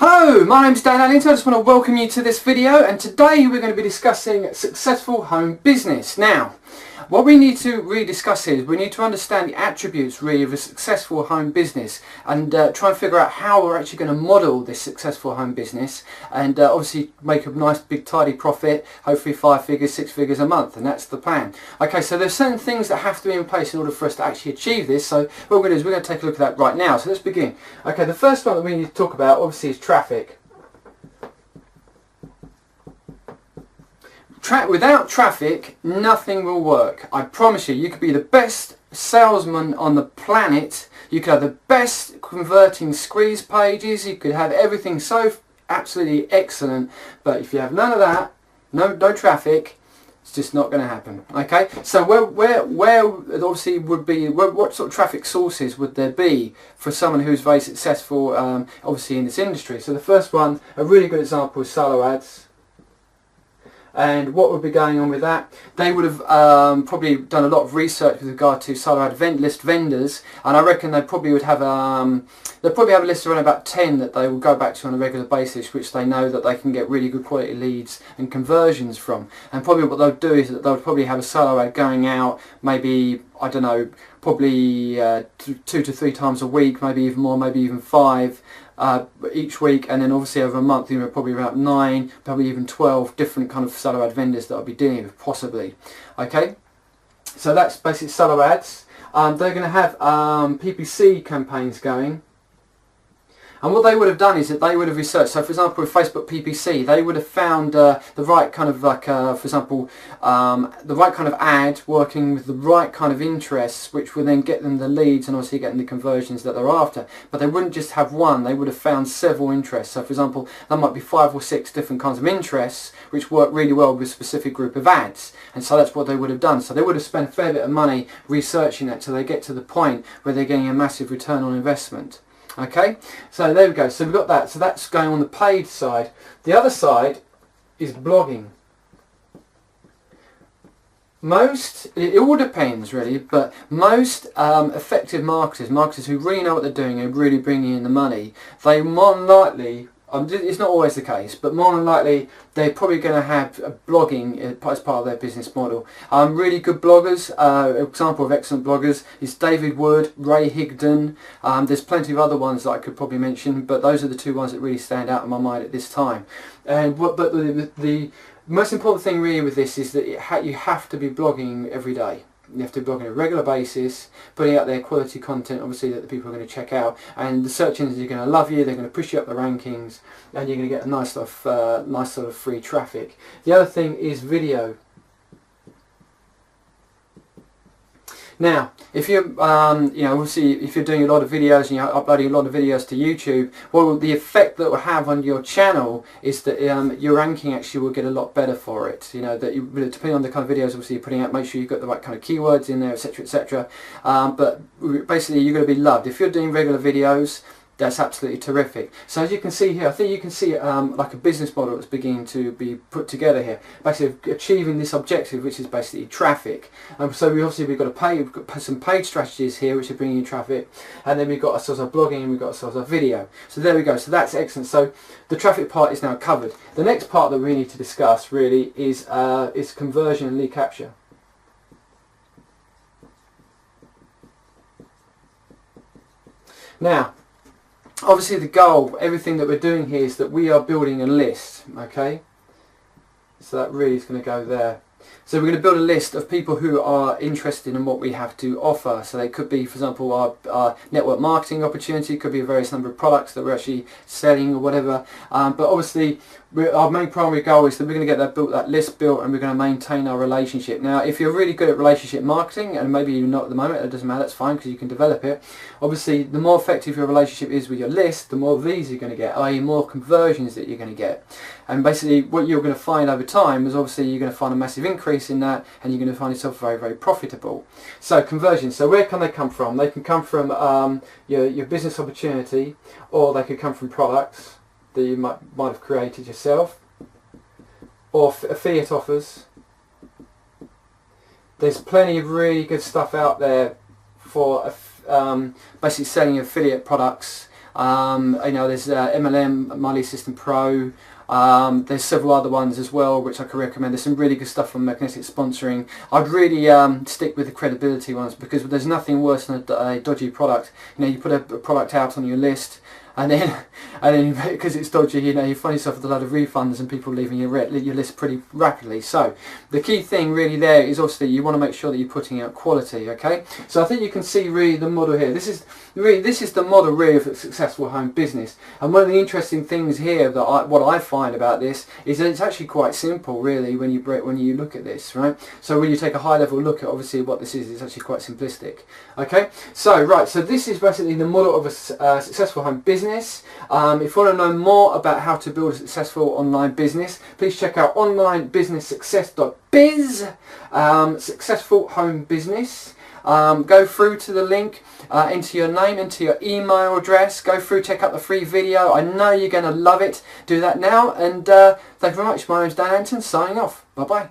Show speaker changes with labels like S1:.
S1: Hello, my name's Dan Allington. I just want to welcome you to this video, and today we're going to be discussing successful home business. Now, what we need to really discuss here is we need to understand the attributes really of a successful home business and try and figure out how we're actually going to model this successful home business and obviously make a nice big tidy profit, hopefully 5 figures, 6 figures a month, and that's the plan. Okay, so there's certain things that have to be in place in order for us to actually achieve this, so what we're going to do is we're going to take a look at that right now. So let's begin. Okay, the first one that we need to talk about obviously is traffic. Without traffic, nothing will work. I promise you, you could be the best salesman on the planet, you could have the best converting squeeze pages, you could have everything so absolutely excellent, but if you have none of that, no traffic, it's just not going to happen. Okay, so where obviously would be, what sort of traffic sources would there be for someone who's very successful obviously in this industry? So the first one, a really good example is solo ads. And what would be going on with that? They would have probably done a lot of research with regard to solo ad list vendors, and I reckon they probably would have they'll probably have a list of around about 10 that they will go back to on a regular basis, which they know that they can get really good quality leads and conversions from. And probably what they'll do is that they'll probably have a solo ad going out, maybe, I don't know, probably 2 to 3 times a week, maybe even more, maybe even 5. Each week, and then obviously over a month, you know, probably about 9, probably even 12 different kind of solo ad vendors that I'll be dealing with, possibly. Okay, so that's basically solo ads. They're going to have PPC campaigns going. And what they would have done is that they would have researched, so for example with Facebook PPC, they would have found the right kind of like, for example, the right kind of ad working with the right kind of interests, which would then get them the leads and obviously getting the conversions that they're after. But they wouldn't just have one, they would have found several interests. So for example, there might be 5 or 6 different kinds of interests which work really well with a specific group of ads. And so that's what they would have done. So they would have spent a fair bit of money researching that till they get to the point where they're getting a massive return on investment. Okay, so there we go. So we've got that. So that's going on the paid side. The other side is blogging. It all depends really, but most effective marketers who really know what they're doing and really bringing in the money, they more than likely, it's not always the case, but more than likely they're probably going to have blogging as part of their business model. Really good bloggers, example of excellent bloggers is David Wood, Ray Higdon. There's plenty of other ones that I could probably mention, but those are the 2 ones that really stand out in my mind at this time. And but the most important thing really with this is that you have to be blogging every day. You have to blog on a regular basis, putting out their quality content, obviously, that the people are going to check out, and the search engines are going to love you. They're going to push you up the rankings, and you're going to get a nice sort of free traffic. The other thing is video. Now, if you're, obviously, if you're doing a lot of videos and you're uploading a lot of videos to YouTube, well, the effect that will have on your channel is that your ranking actually will get a lot better for it. You know, that depending on the kind of videos, obviously, you're putting out, make sure you've got the right kind of keywords in there, etc., etc. But basically, you're going to be loved if you're doing regular videos. That's absolutely terrific. So as you can see here, I think you can see like a business model that's beginning to be put together here, basically achieving this objective, which is basically traffic. So we've got some paid strategies here which are bringing in traffic, and then we've got ourselves our blogging and we've got ourselves our video. So there we go. So that's excellent. So the traffic part is now covered. The next part that we need to discuss really is conversion and lead capture. Now, obviously the goal, everything that we're doing here is that we are building a list, okay? So that really is going to go there. So we're going to build a list of people who are interested in what we have to offer. So they could be, for example, our network marketing opportunity, could be a various number of products that we're actually selling or whatever. But obviously our main primary goal is that we're going to get that list built, and we're going to maintain our relationship. Now, if you're really good at relationship marketing, and maybe you're not at the moment, it doesn't matter, that's fine, because you can develop it. Obviously, the more effective your relationship is with your list, the more of these you're going to get, i.e. more conversions that you're going to get. And basically what you're going to find over time is obviously you're going to find a massive increase in that, and you're going to find yourself very, very profitable. So conversions, so where can they come from? They can come from your business opportunity, or they could come from products that you might have created yourself, or affiliate offers. There's plenty of really good stuff out there for basically selling affiliate products. You know, there's MLM, My Lead System Pro. There's several other ones as well which I can recommend. There's some really good stuff from Magnetic Sponsoring. I'd really stick with the credibility ones, because there's nothing worse than a dodgy product. You know, you put a product out on your list, and then because it's dodgy, you know, you find yourself with a lot of refunds and people leaving your list pretty rapidly. So the key thing really there is obviously you want to make sure that you're putting out quality. Okay, so I think you can see really the model here. This is the model really of a successful home business. And one of the interesting things here that what I find about this is that it's actually quite simple really when you look at this, right? So when you take a high level look at obviously what this is, it's actually quite simplistic. Okay, so so this is basically the model of a successful home business. If you want to know more about how to build a successful online business, please check out onlinebusinesssuccess.biz, successful home business. Go through to the link, enter your name, enter your email address, go through, check out the free video. I know you're going to love it. Do that now, and thank you very much. My name's Dan Anton, signing off. Bye bye.